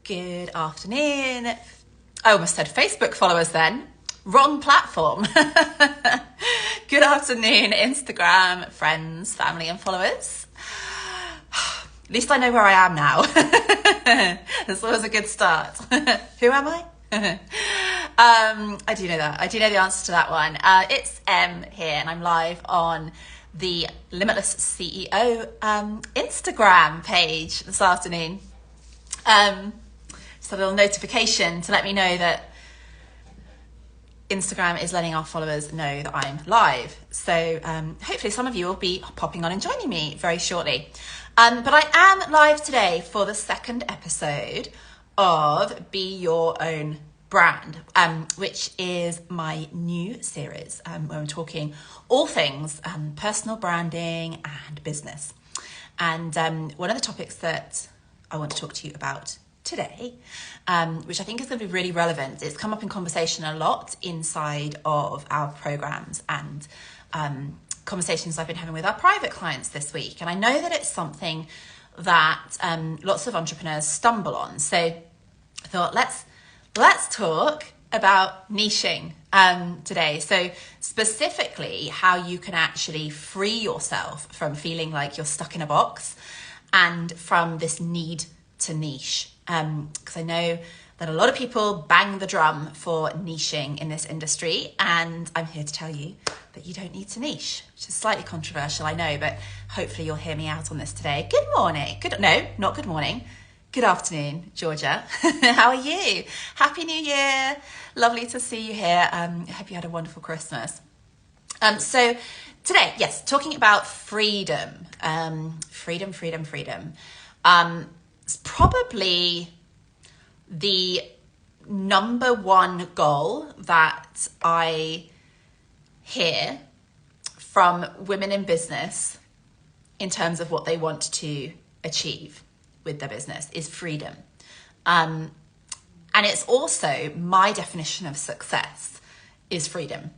Good afternoon. I almost said Facebook followers then. Wrong platform. Good afternoon, Instagram friends, family and followers. At least I know where I am now. That's always a good start. Who am I? I do know that. I do know the answer to that one. It's Em here and I'm live on the Limitless CEO Instagram page this afternoon. Just a little notification to let me know that Instagram is letting our followers know that I'm live. So hopefully some of you will be popping on and joining me very shortly. But I am live today for the second episode of Be Your Own Brand, which is my new series where I'm talking all things personal branding and business. And one of the topics that I want to talk to you about today, which I think is going to be really relevant. It's come up in conversation a lot inside of our programs and conversations I've been having with our private clients this week. And I know that it's something that lots of entrepreneurs stumble on. So I thought, let's talk about niching today. So specifically how you can actually free yourself from feeling like you're stuck in a box and from this need to niche. Because I know that a lot of people bang the drum for niching in this industry, and I'm here to tell you that you don't need to niche, which is slightly controversial, I know, but hopefully you'll hear me out on this today. Good morning. Not good morning. Good afternoon, Georgia. How are you? Happy New Year. Lovely to see you here. I hope you had a wonderful Christmas. So today, yes, talking about freedom. Freedom. It's probably the number one goal that I hear from women in business in terms of what they want to achieve with their business is freedom. And it's also my definition of success is freedom.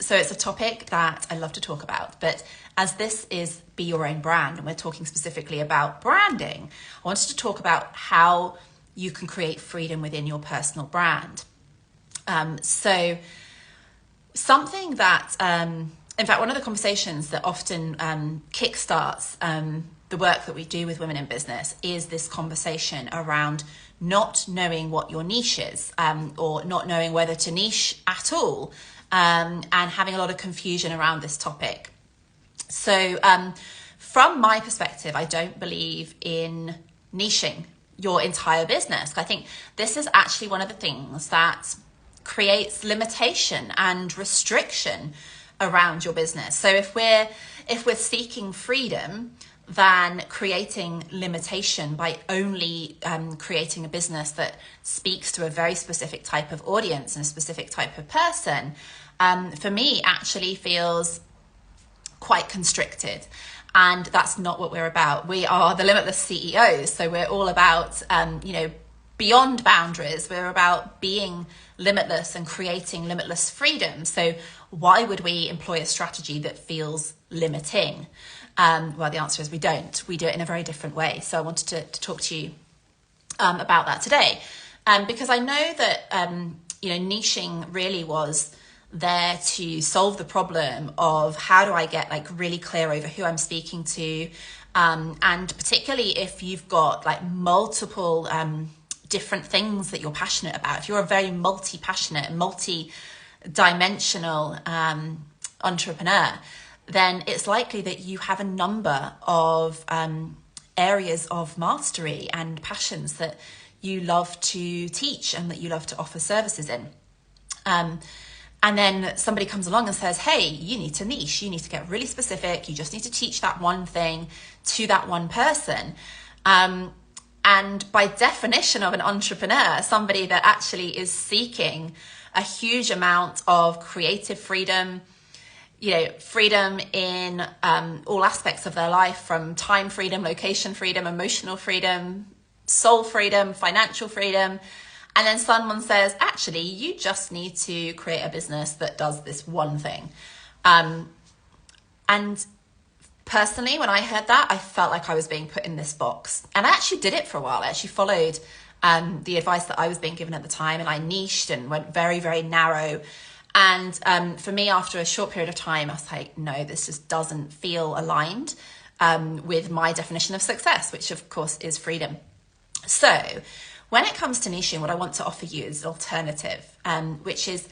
So it's a topic that I love to talk about, but as this is Be Your Own Brand, and we're talking specifically about branding, I wanted to talk about how you can create freedom within your personal brand. So something that, in fact, one of the conversations that often kickstarts the work that we do with women in business is this conversation around not knowing what your niche is, or not knowing whether to niche at all, and having a lot of confusion around this topic. So from my perspective, I don't believe in niching your entire business. I think this is actually one of the things that creates limitation and restriction around your business. So if we're seeking freedom, then creating limitation by only creating a business that speaks to a very specific type of audience and a specific type of person, for me actually feels quite constricted. And that's not what we're about. We are the Limitless CEOs. So we're all about, beyond boundaries. We're about being limitless and creating limitless freedom. So why would we employ a strategy that feels limiting? Well, the answer is we don't. We do it in a very different way. So I wanted to talk to you about that today. Because I know that, niching really was there to solve the problem of how do I get really clear over who I'm speaking to, and particularly if you've got multiple different things that you're passionate about. If you're a very multi-passionate, multi-dimensional entrepreneur, then it's likely that you have a number of areas of mastery and passions that you love to teach and that you love to offer services in. And then somebody comes along and says, hey, you need to niche, you need to get really specific, you just need to teach that one thing to that one person. And by definition of an entrepreneur, somebody that actually is seeking a huge amount of creative freedom, freedom in all aspects of their life, from time freedom, location freedom, emotional freedom, soul freedom, financial freedom. And then someone says, actually, you just need to create a business that does this one thing. And Personally, when I heard that, I felt like I was being put in this box. And I actually did it for a while. I actually followed the advice that I was being given at the time, and I niched and went very, very narrow. And for me, after a short period of time, I was like, no, this just doesn't feel aligned with my definition of success, which of course is freedom. So when it comes to niching, what I want to offer you is an alternative, which is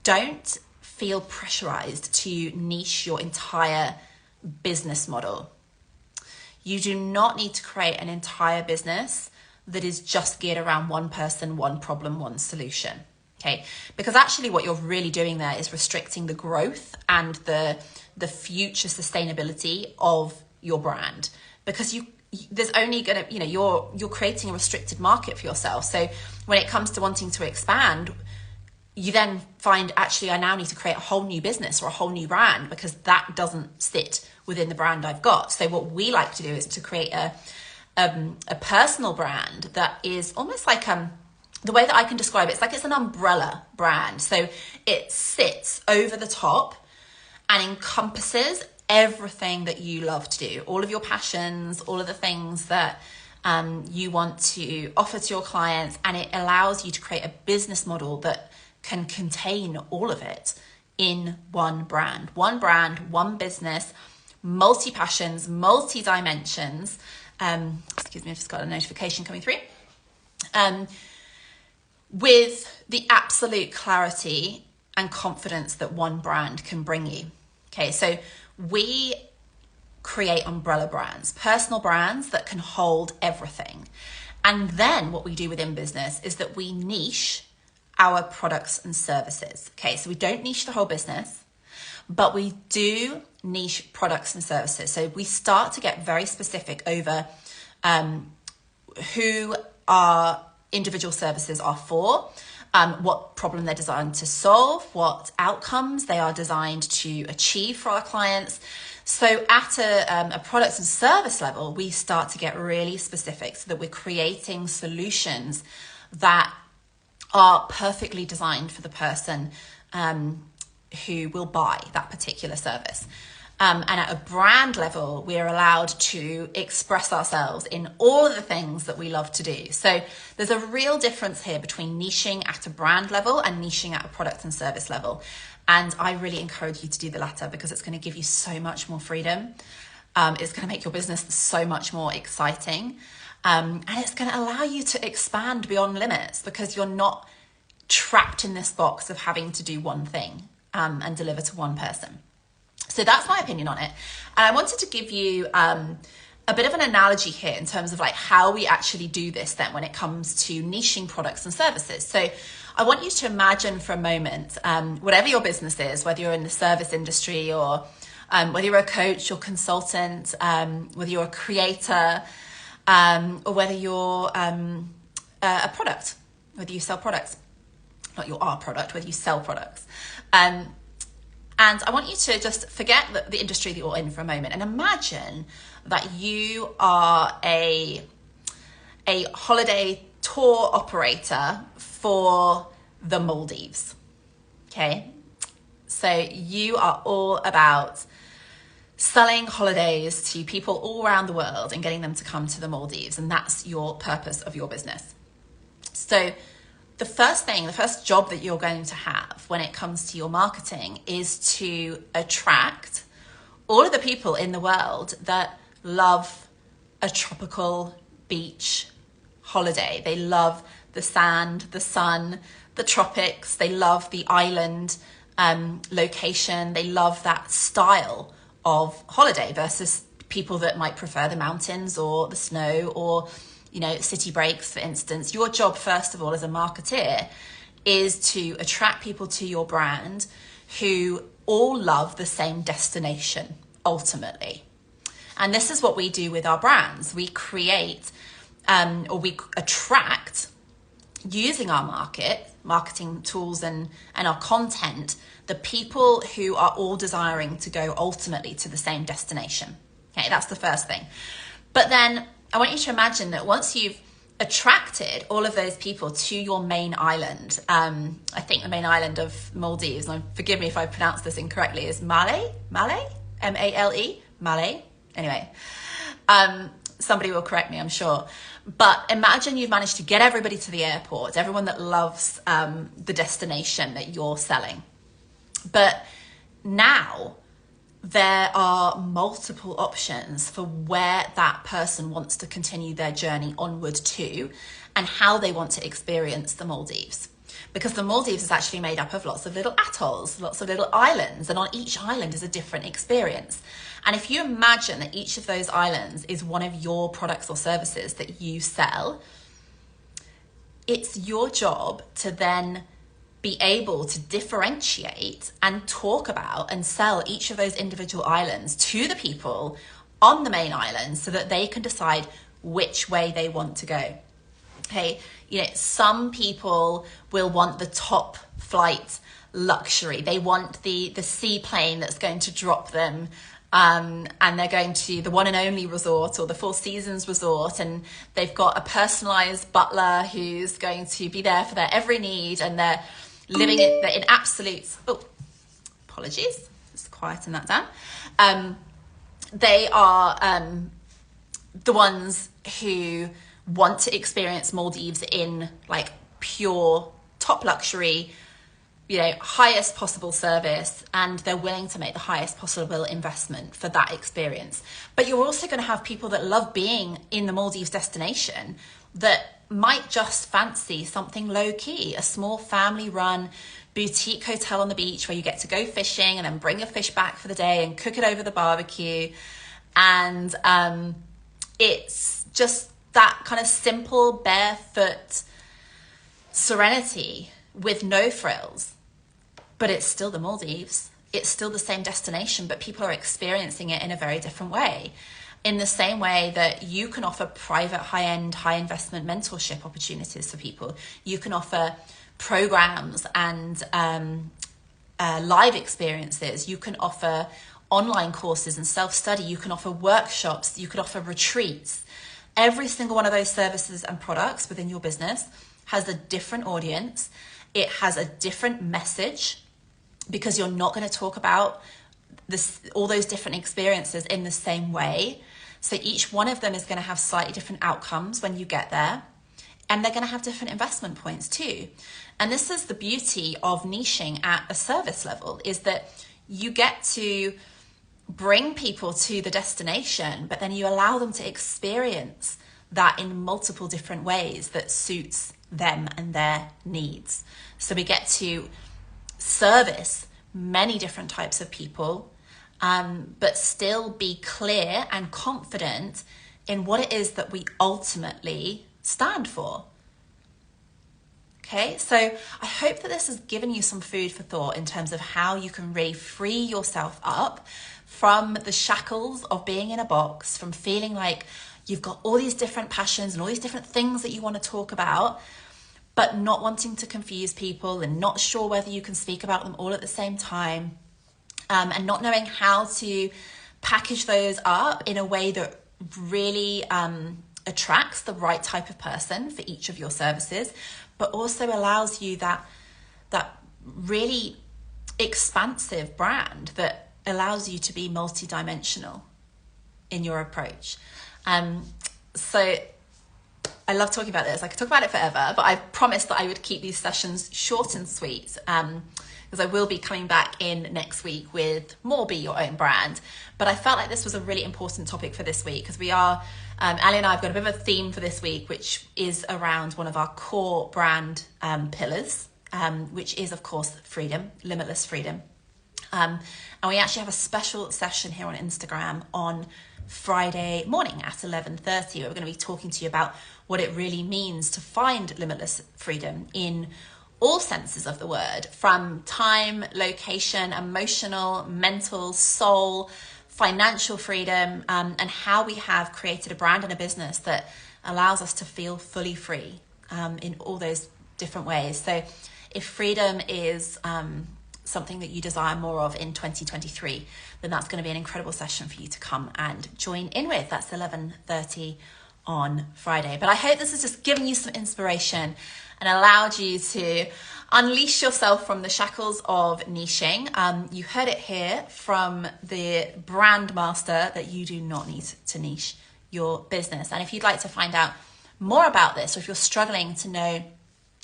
don't feel pressurized to niche your entire business model. You do not need to create an entire business that is just geared around one person, one problem, one solution. Okay, because actually what you're really doing there is restricting the growth and the future sustainability of your brand, because there's only gonna, you're creating a restricted market for yourself. So when it comes to wanting to expand, you then find, actually, I now need to create a whole new business or a whole new brand, because that doesn't sit within the brand I've got. So what we like to do is to create a personal brand that is almost like, the way that I can describe it, it's like it's an umbrella brand. So it sits over the top and encompasses everything that you love to do, all of your passions, all of the things that you want to offer to your clients. And it allows you to create a business model that can contain all of it in one brand, one business, multi-passions, multi-dimensions. Excuse me, I've just got a notification coming through. With the absolute clarity and confidence that one brand can bring you. Okay, so we create umbrella brands, personal brands that can hold everything. And then what we do within business is that we niche our products and services. Okay, so we don't niche the whole business, but we do niche products and services. So we start to get very specific over who our individual services are for, what problem they're designed to solve, what outcomes they are designed to achieve for our clients. So at a product and service level, we start to get really specific so that we're creating solutions that are perfectly designed for the person who will buy that particular service. And at a brand level, we're allowed to express ourselves in all of the things that we love to do. So there's a real difference here between niching at a brand level and niching at a product and service level. And I really encourage you to do the latter, because it's going to give you so much more freedom. It's going to make your business so much more exciting. And it's going to allow you to expand beyond limits, because you're not trapped in this box of having to do one thing and deliver to one person. So that's my opinion on it. And I wanted to give you a bit of an analogy here in terms of like how we actually do this then when it comes to niching products and services. So I want you to imagine for a moment, whatever your business is, whether you're in the service industry or whether you're a coach or consultant, whether you're a creator, or whether you're a product, whether you sell products, not your are product, whether you sell products. And I want you to just forget the industry that you're in for a moment and imagine that you are a holiday tour operator for the Maldives. Okay, so you are all about selling holidays to people all around the world and getting them to come to the Maldives, and that's your purpose of your business. So the first job that you're going to have when it comes to your marketing is to attract all of the people in the world that love a tropical beach holiday. They love the sand, the sun, the tropics. They love the island location. They love that style of holiday versus people that might prefer the mountains or the snow or city breaks, for instance. Your job, first of all, as a marketeer, is to attract people to your brand who all love the same destination, ultimately. And this is what we do with our brands. We create or we attract, using our marketing tools and our content, the people who are all desiring to go ultimately to the same destination. Okay, that's the first thing. But then I want you to imagine that once you've attracted all of those people to your main island, I think the main island of Maldives, and forgive me if I pronounce this incorrectly, is Male, M-A-L-E, Male. Anyway, somebody will correct me, I'm sure. But imagine you've managed to get everybody to the airport, everyone that loves the destination that you're selling. But now there are multiple options for where that person wants to continue their journey onward to and how they want to experience the Maldives. Because the Maldives is actually made up of lots of little atolls, lots of little islands, and on each island is a different experience. And if you imagine that each of those islands is one of your products or services that you sell, it's your job to then be able to differentiate and talk about and sell each of those individual islands to the people on the main island so that they can decide which way they want to go. Okay, some people will want the top flight luxury. They want the seaplane that's going to drop them, and they're going to the one and only resort or the Four Seasons resort, and they've got a personalized butler who's going to be there for their every need, and they're living in absolute, apologies, just quieten that down. They are the ones who want to experience Maldives in like pure top luxury, highest possible service, and they're willing to make the highest possible investment for that experience. But you're also going to have people that love being in the Maldives destination that might just fancy something low key, a small family run boutique hotel on the beach where you get to go fishing and then bring your fish back for the day and cook it over the barbecue. And it's just that kind of simple, barefoot serenity with no frills. But it's still the Maldives. It's still the same destination, but people are experiencing it in a very different way. In the same way that you can offer private, high-end, high-investment mentorship opportunities for people. You can offer programs and live experiences. You can offer online courses and self-study. You can offer workshops. You could offer retreats. Every single one of those services and products within your business has a different audience. It has a different message because you're not going to talk about all those different experiences in the same way. So each one of them is going to have slightly different outcomes when you get there. And they're going to have different investment points too. And this is the beauty of niching at a service level, is that you get to bring people to the destination, but then you allow them to experience that in multiple different ways that suits them and their needs. So we get to service many different types of people, but still be clear and confident in what it is that we ultimately stand for. Okay, so I hope that this has given you some food for thought in terms of how you can really free yourself up from the shackles of being in a box, from feeling like you've got all these different passions and all these different things that you want to talk about, but not wanting to confuse people and not sure whether you can speak about them all at the same time, and not knowing how to package those up in a way that really attracts the right type of person for each of your services, but also allows you that really expansive brand that allows you to be multidimensional in your approach. So I love talking about this. I could talk about it forever, but I promised that I would keep these sessions short and sweet, because I will be coming back in next week with more Be Your Own Brand. But I felt like this was a really important topic for this week, because we are, Ali and I have got a bit of a theme for this week, which is around one of our core brand pillars, which is, of course, freedom, limitless freedom. And we actually have a special session here on Instagram on Friday morning at 11:30, where we're going to be talking to you about what it really means to find limitless freedom in all senses of the word, from time, location, emotional, mental, soul, financial freedom, and how we have created a brand and a business that allows us to feel fully free in all those different ways. So if freedom is something that you desire more of in 2023, then that's going to be an incredible session for you to come and join in with. That's 11:30 on Friday. But I hope this has just given you some inspiration and allowed you to unleash yourself from the shackles of niching. You heard it here from the brand master that you do not need to niche your business. And if you'd like to find out more about this, or if you're struggling to know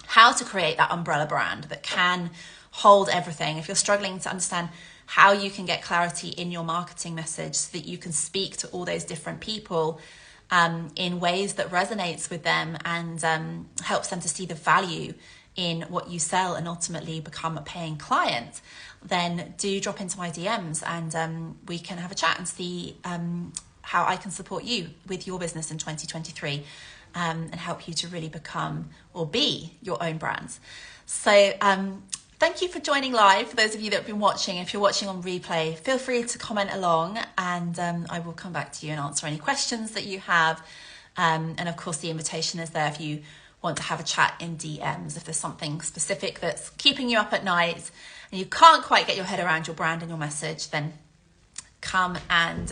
how to create that umbrella brand that can hold everything, if you're struggling to understand how you can get clarity in your marketing message so that you can speak to all those different people in ways that resonates with them and helps them to see the value in what you sell and ultimately become a paying client, then do drop into my DMs and we can have a chat and see how I can support you with your business in 2023 and help you to really become or be your own brand. So thank you for joining live. For those of you that have been watching, if you're watching on replay, feel free to comment along and I will come back to you and answer any questions that you have. And of course, the invitation is there if you want to have a chat in DMs. If there's something specific that's keeping you up at night and you can't quite get your head around your brand and your message, then come and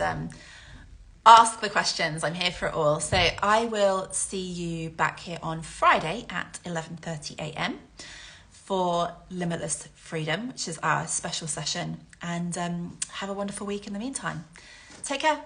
ask the questions. I'm here for it all. So I will see you back here on Friday at 11:30 a.m. for Limitless Freedom, which is our special session. And have a wonderful week in the meantime. Take care.